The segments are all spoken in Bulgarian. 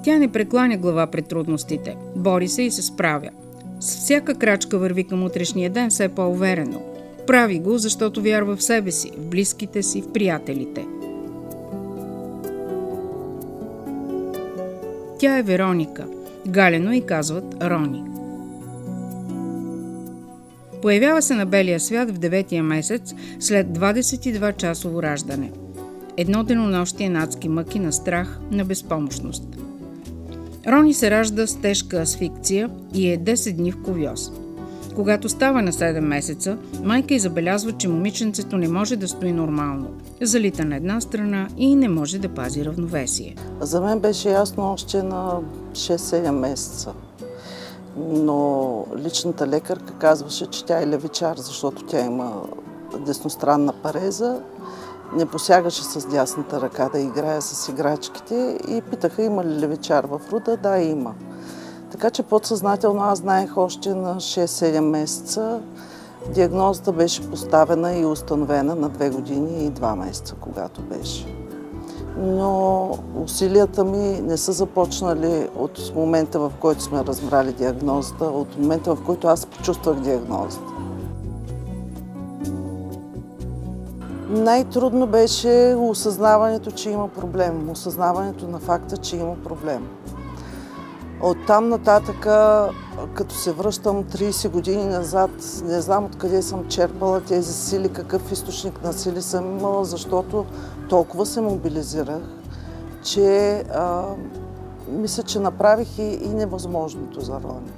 Тя не прекланя глава пред трудностите, бори се и се справя. С всяка крачка върви към утрешния ден все по-уверено. Прави го, защото вярва в себе си, в близките си, в приятелите. Тя е Вероника. Галено и казват Рони. Появява се на белия свят в 9-тия месец след 22-часово раждане. Едно денонощие на адски мъки, на страх, на безпомощност. Рони се ражда с тежка асфикция и е 10 дни в кувьоз. Когато става на 7 месеца, майка й забелязва, че момиченцето не може да стои нормално. Залита на една страна и не може да пази равновесие. За мен беше ясно още на 6-7 месеца. Но личната лекарка казваше, че тя е левичар, защото тя има десностранна пареза. Не посягаше с дясната ръка да играе с играчките и питаха има ли левичар в рода. Да, има. Така че подсъзнателно аз знаех още на 6-7 месеца. Диагнозата беше поставена и установена на 2 години и 2 месеца, когато беше. Но усилията ми не са започнали от момента, в който сме разбрали диагнозата, от момента, в който аз почувствах диагнозата. Най-трудно беше осъзнаването, че има проблем, осъзнаването на факта, че има проблем. Оттам нататък, като се връщам 30 години назад, не знам откъде съм черпала тези сили, какъв източник на сили съм имала, защото толкова се мобилизирах, че мисля, че направих и невъзможното за Рони.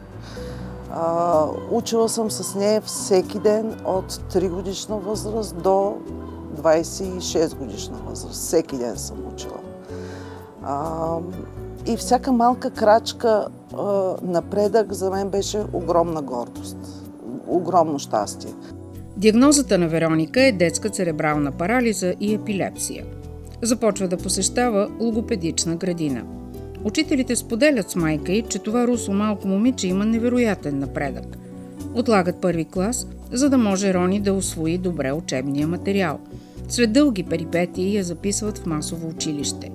Учила съм с нея всеки ден от 3 годишна възраст до 26 годишна възраст. Всеки ден съм учила. И всяка малка крачка напредък за мен беше огромна гордост, огромно щастие. Диагнозата на Вероника е детска церебрална парализа и епилепсия. Започва да посещава логопедична градина. Учителите споделят с майка й, че това русло малко момиче има невероятен напредък. Отлагат 1-ви клас, за да може Рони да усвои добре учебния материал. След дълги перипетии я записват в масово училище.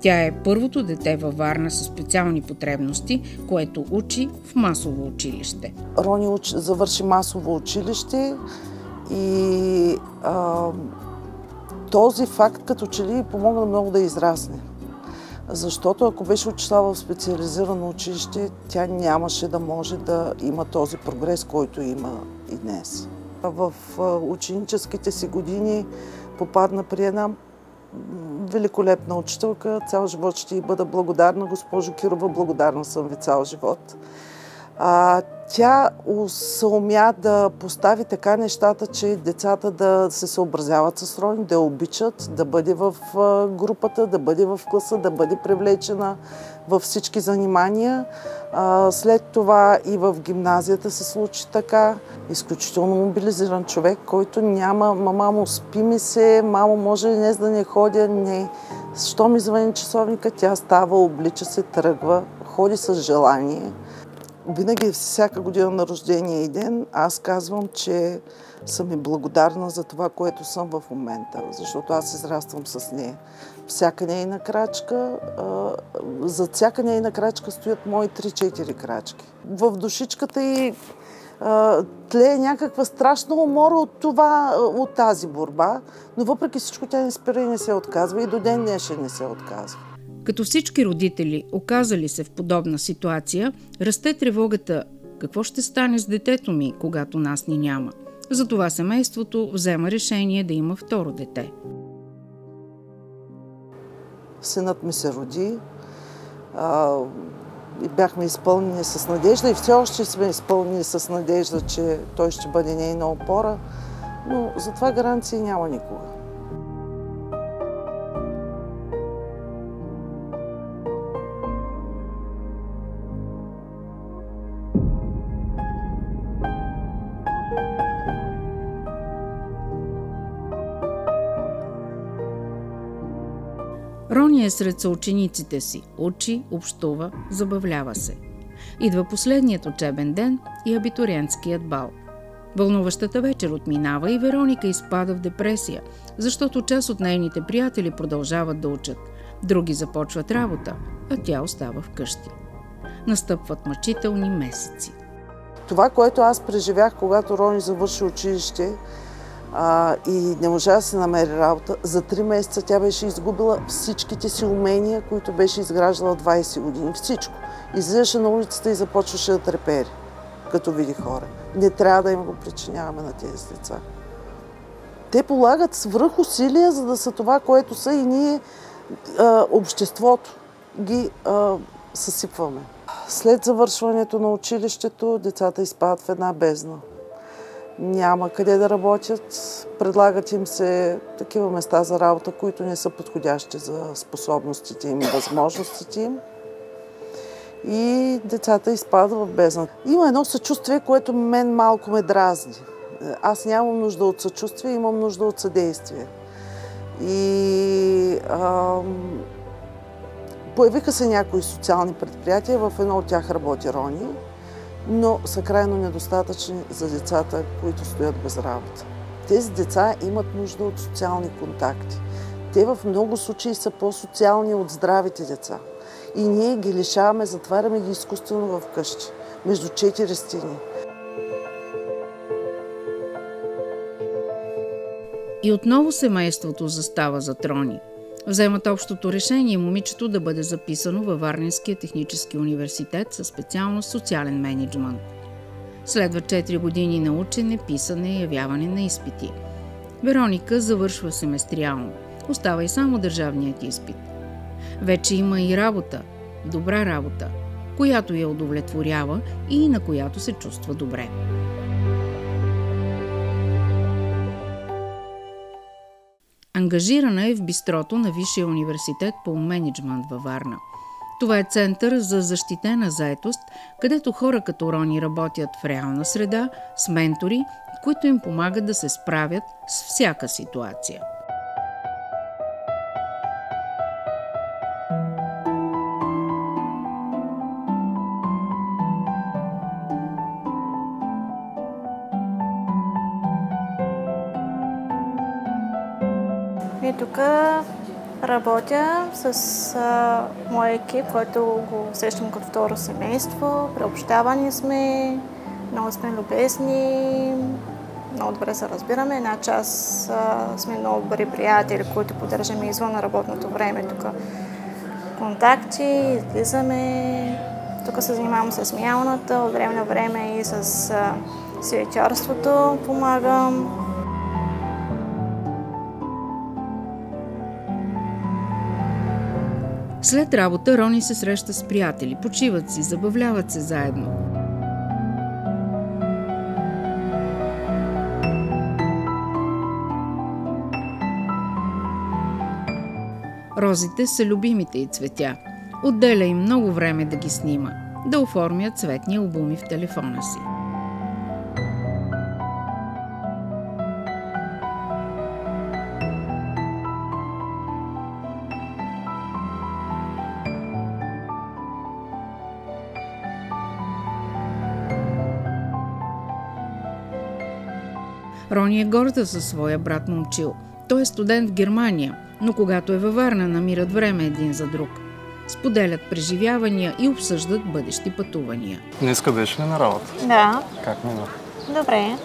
Тя е първото дете във Варна със специални потребности, което учи в масово училище. Рони завърши масово училище и този факт като че ли помогна много да израсне. Защото ако беше учила в специализирано училище, тя нямаше да може да има този прогрес, който има и днес. В ученическите си години попадна при една великолепна учителка. Цял живот ще й бъда благодарна. Госпожо Кирова, благодарна съм ви цял живот. Тя съумя да постави така нещата, че децата да се съобразяват с Рони, да я обичат, да бъде в групата, да бъде в класа, да бъде привлечена във всички занимания. След това и в гимназията се случи така. Изключително мобилизиран човек, който няма мамо, спи ми се, мамо, може ли днес да не ходя? Не. Що ми звъни часовника, тя става, облича се, тръгва, ходи с желание. Винаги, всяка година на рождения и ден, аз казвам, че съм и благодарна за това, което съм в момента, защото аз израствам с нея. Всяка нейна крачка, зад всяка нейна крачка стоят мои 3-4 крачки. В душичката й тлее някаква страшна умора от тази борба, но въпреки всичко тя не спира и не се отказва и до ден днешен не се отказва. Като всички родители, оказали се в подобна ситуация, расте тревогата какво ще стане с детето ми, когато нас ни няма. Затова семейството взема решение да има второ дете. Синът ми се роди и бяхме изпълнени с надежда и все още сме изпълнени с надежда, че той ще бъде нейна опора, но за това гаранции няма никога. Рони е сред съучениците си, учи, общува, забавлява се. Идва последният учебен ден и абитуриентският бал. Вълнуващата вечер отминава и Вероника изпада в депресия, защото част от нейните приятели продължават да учат, други започват работа, а тя остава вкъщи. Настъпват мъчителни месеци. Това, което аз преживях, когато Рони завърши училище и не можа да се намери работа, за 3 месеца тя беше изгубила всичките си умения, които беше изграждала 20 години. Всичко. Излизаше на улицата и започваше да трепери, като види хора. Не трябва да им го причиняваме на тези деца. Те полагат свръхусилия, за да са това, което са, и ние, обществото, ги съсипваме. След завършването на училището децата изпадат в една бездна. Няма къде да работят, предлагат им се такива места за работа, които не са подходящи за способностите им и възможностите им. И децата изпадат в бездна. Има едно съчувствие, което мен малко ме дразни. Аз нямам нужда от съчувствие, имам нужда от съдействие. И появиха се някои социални предприятия, в едно от тях работи Рони, но са крайно недостатъчни за децата, които стоят без работа. Тези деца имат нужда от социални контакти. Те в много случаи са по-социални от здравите деца. И ние ги лишаваме, затваряме ги изкуствено в къщи, между 4 стени. И отново семейството застава зад Рони. Вземат общото решение момичето да бъде записано във Варненския технически университет със специалност социален мениджмънт. Следва 4 години на учене, писане и явяване на изпити. Вероника завършва семестриално. Остава и само държавният изпит. Вече има и работа, добра работа, която я удовлетворява и на която се чувства добре. Ангажирана е в бистрото на Висшия университет по мениджмънт във Варна. Това е център за защитена заетост, където хора като Рони работят в реална среда с ментори, които им помагат да се справят с всяка ситуация. И тук работя с моя екип, който го усещам като второ семейство. Преобщавани сме, много сме любезни, много добре се разбираме. Една част сме много добри приятели, които поддържаме извън работното време. Тук контакти, излизаме. Тук се занимавам с смялната, от време на време и с светярството помагам. След работа Рони се среща с приятели, почиват си, забавляват се заедно. Розите са любимите й цветя. Отделя им много време да ги снима, да оформя цветни албуми в телефона си. Рони е горда със своя брат Момчил. Той е студент в Германия, но когато е във Варна, намират време един за друг. Споделят преживявания и обсъждат бъдещи пътувания. Днеска беше ли на работа? Да. Как мина? Добре.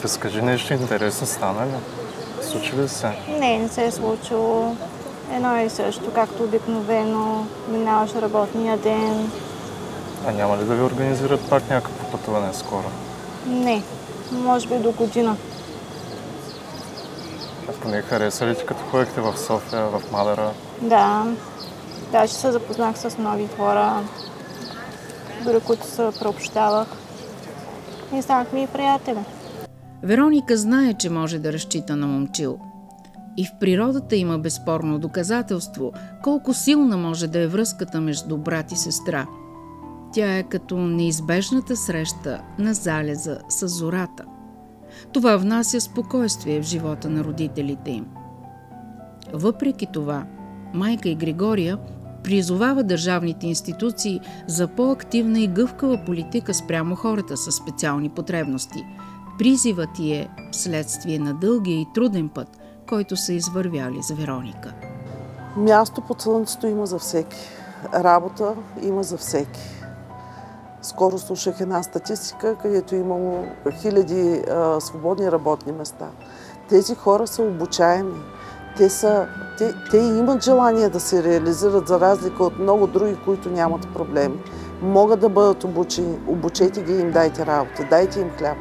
Разкажи нещо интересно, стана ли? Случи ли се? Не се е случило. Едно и също, както обикновено, минаваш работния ден. А няма ли да ви организират пак някакво пътуване скоро? Не, може би до година. А поне хареса ли ти като ходихте в София, в Мадара? Да, даже се запознах с нови хора, дори които се преобщавах. И станахме и приятели. Вероника знае, че може да разчита на Момчил. И в природата има безспорно доказателство колко силна може да е връзката между брат и сестра. Тя е като неизбежната среща на залеза с зората. Това внася спокойствие в живота на родителите им. Въпреки това, майка и Григория призовава държавните институции за по-активна и гъвкава политика спрямо хората с специални потребности. Призивът ти е вследствие на дългия и труден път, който са извървяли с Вероника. Място под слънцето има за всеки. Работа има за всеки. Скоро слушах една статистика, където имало хиляди свободни работни места. Тези хора са обучаеми. Те имат желание да се реализират, за разлика от много други, които нямат проблеми. Могат да бъдат обучени. Обучете ги и им дайте работа, дайте им хляб.